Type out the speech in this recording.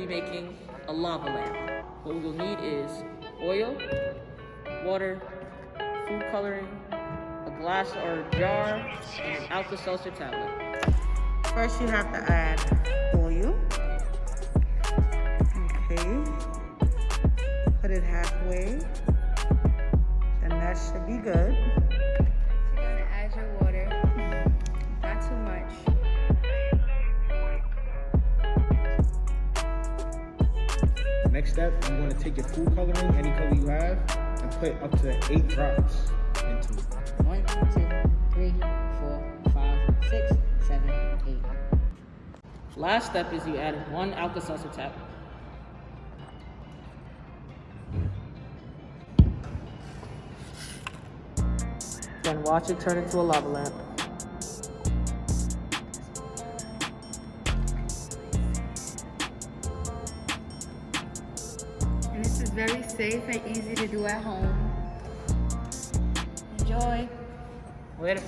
be making a lava lamp. What we will need is oil, water, food coloring, a glass or jar, and an Alka-Seltzer tablet. First, you have to add oil. Okay. Put it halfway. And that should be good. You're gonna add your water. Not too much. Next step, you want to take your food coloring, any color you have, and put up to 8 drops into it. 1, 2, 3, 4, 5, 6, 7, 8. Last step is you add 1 Alka-Seltzer tablet. Then watch it turn into a lava lamp. And this is very safe and easy to do at home. Enjoy. Later.